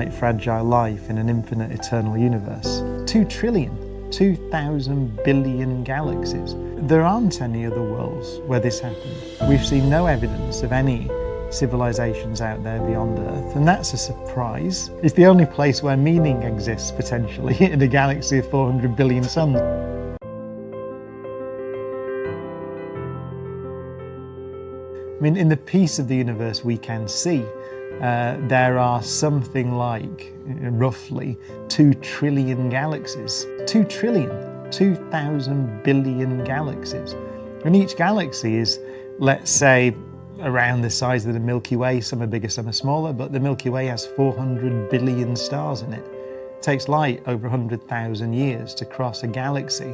finite, fragile life in an infinite, eternal universe. 2 trillion, 2,000 billion galaxies. There aren't any other worlds where this happened. We've seen no evidence of any civilizations out there beyond Earth, and that's a surprise. It's the only place where meaning exists, potentially, in a galaxy of 400 billion suns. I mean, in the piece of the universe we can see, there are something like, roughly, 2 trillion galaxies. 2 trillion, 2,000 billion galaxies. And each galaxy is, let's say, around the size of the Milky Way. Some are bigger, some are smaller, but the Milky Way has 400 billion stars in it. It takes light over 100,000 years to cross a galaxy.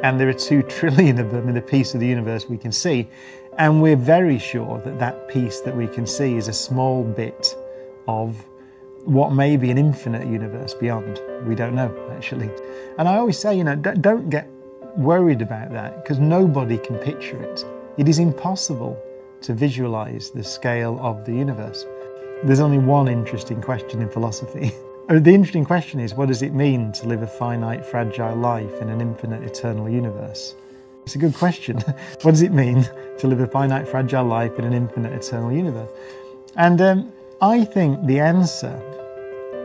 And there are 2 trillion of them in the piece of the universe we can see. And we're very sure that that piece that we can see is a small bit of what may be an infinite universe beyond. We don't know, actually. And I always say, don't get worried about that, because nobody can picture it. It is impossible to visualize the scale of the universe. There's only one interesting question in philosophy. The interesting question is, what does it mean to live a finite, fragile life in an infinite, eternal universe? It's a good question. What does it mean to live a finite, fragile life in an infinite, eternal universe? And I think the answer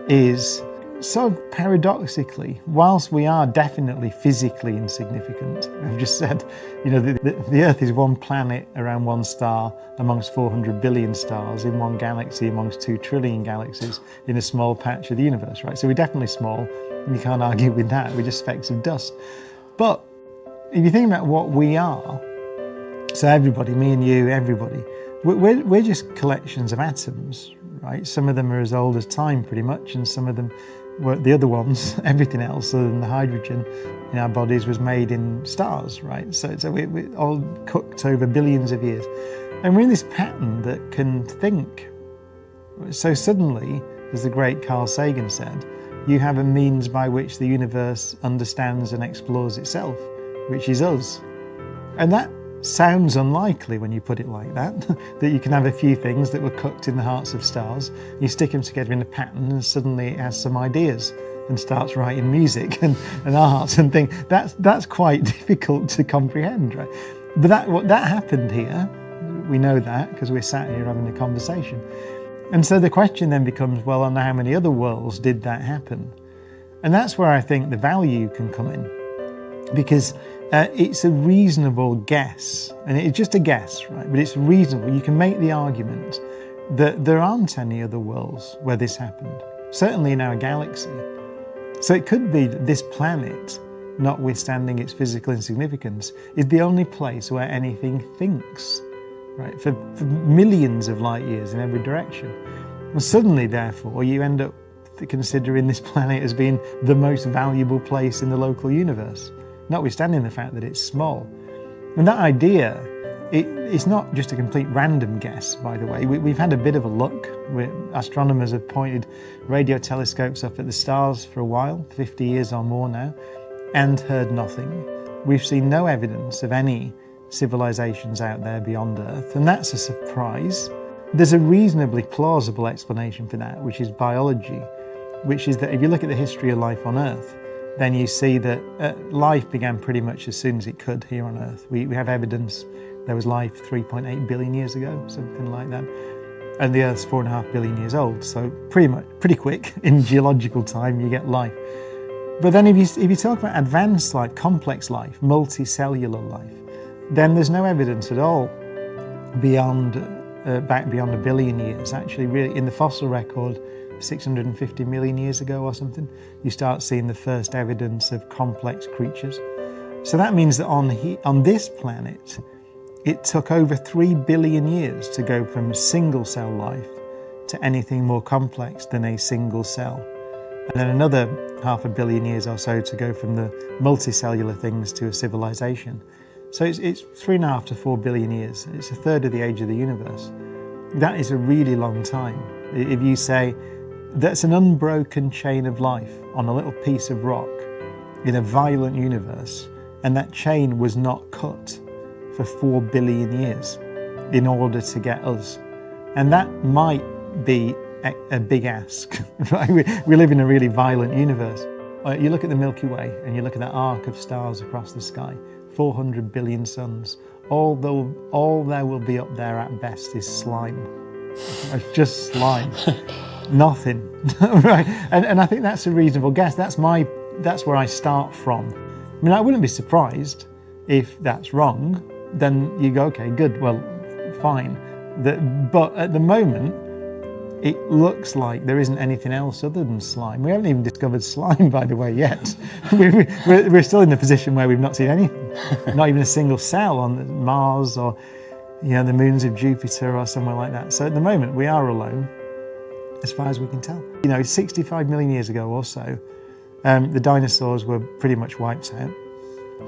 is, sort of paradoxically, whilst we are definitely physically insignificant, I've just said, the Earth is one planet around one star amongst 400 billion stars in one galaxy amongst 2 trillion galaxies in a small patch of the universe, right? So we're definitely small, and you can't argue with that. We're just specks of dust. But if you think about what we are, so everybody, me and you, everybody, we're just collections of atoms, right? Some of them are as old as time, pretty much, and some of them were the other ones. Everything else, other than the hydrogen in our bodies, was made in stars, right? So we're all cooked over billions of years, and we're in this pattern that can think. So suddenly, as the great Carl Sagan said, you have a means by which the universe understands and explores itself, which is us. And that sounds unlikely when you put it like that, that you can have a few things that were cooked in the hearts of stars, you stick them together in a pattern, and suddenly it has some ideas and starts writing music and art and things. That's quite difficult to comprehend, right? But that happened here. We know that because we're sat here having a conversation. And so the question then becomes, well, on how many other worlds did that happen? And that's where I think the value can come in, because it's a reasonable guess, and it's just a guess, right? But it's reasonable. You can make the argument that there aren't any other worlds where this happened, certainly in our galaxy. So it could be that this planet, notwithstanding its physical insignificance, is the only place where anything thinks, right? For millions of light years in every direction. And suddenly, therefore, you end up considering this planet as being the most valuable place in the local universe, notwithstanding the fact that it's small. And that idea, it's not just a complete random guess, by the way. We've had a bit of a look. Astronomers have pointed radio telescopes up at the stars for a while, 50 years or more now, and heard nothing. We've seen no evidence of any civilizations out there beyond Earth, and that's a surprise. There's a reasonably plausible explanation for that, which is biology, which is that if you look at the history of life on Earth, then you see that life began pretty much as soon as it could here on Earth. We have evidence there was life 3.8 billion years ago, something like that. And the Earth's 4.5 billion years old, so pretty quick in geological time you get life. But then if you talk about advanced life, complex life, multicellular life, then there's no evidence at all back beyond a billion years. Actually, really, in the fossil record, 650 million years ago or something, you start seeing the first evidence of complex creatures. So that means that on this planet, it took over 3 billion years to go from single cell life to anything more complex than a single cell. And then another 500 million years or so to go from the multicellular things to a civilization. So it's 3.5 to 4 billion years. It's a third of the age of the universe. That is a really long time. If you say, that's an unbroken chain of life on a little piece of rock in a violent universe, and that chain was not cut for 4 billion years in order to get us. And that might be a big ask, right? We live in a really violent universe. You look at the Milky Way and you look at that arc of stars across the sky, 400 billion suns. All there will be up there at best is slime. It's just slime. Nothing, right? And I think that's a reasonable guess. That's where I start from. I mean, I wouldn't be surprised if that's wrong. Then you go, okay, good, well, fine. But at the moment, it looks like there isn't anything else other than slime. We haven't even discovered slime, by the way, yet. We're still in the position where we've not seen anything, not even a single cell on Mars or the moons of Jupiter or somewhere like that. So at the moment, we are alone, as far as we can tell. 65 million years ago or so, the dinosaurs were pretty much wiped out.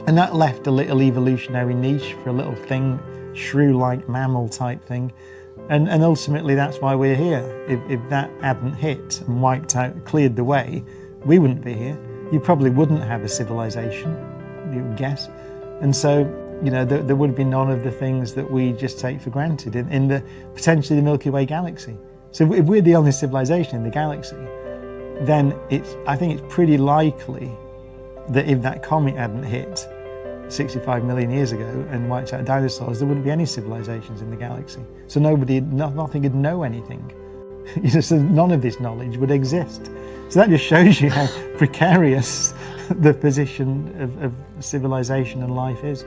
And that left a little evolutionary niche for a little thing, shrew-like mammal type thing. And ultimately that's why we're here. If that hadn't hit and wiped out, cleared the way, we wouldn't be here. You probably wouldn't have a civilization, you would guess. And so, there would be none of the things that we just take for granted in the potentially the Milky Way galaxy. So if we're the only civilization in the galaxy, then I think it's pretty likely that if that comet hadn't hit 65 million years ago and wiped out dinosaurs, there wouldn't be any civilizations in the galaxy. So nothing would know anything. So none of this knowledge would exist. So that just shows you how precarious the position of civilization and life is.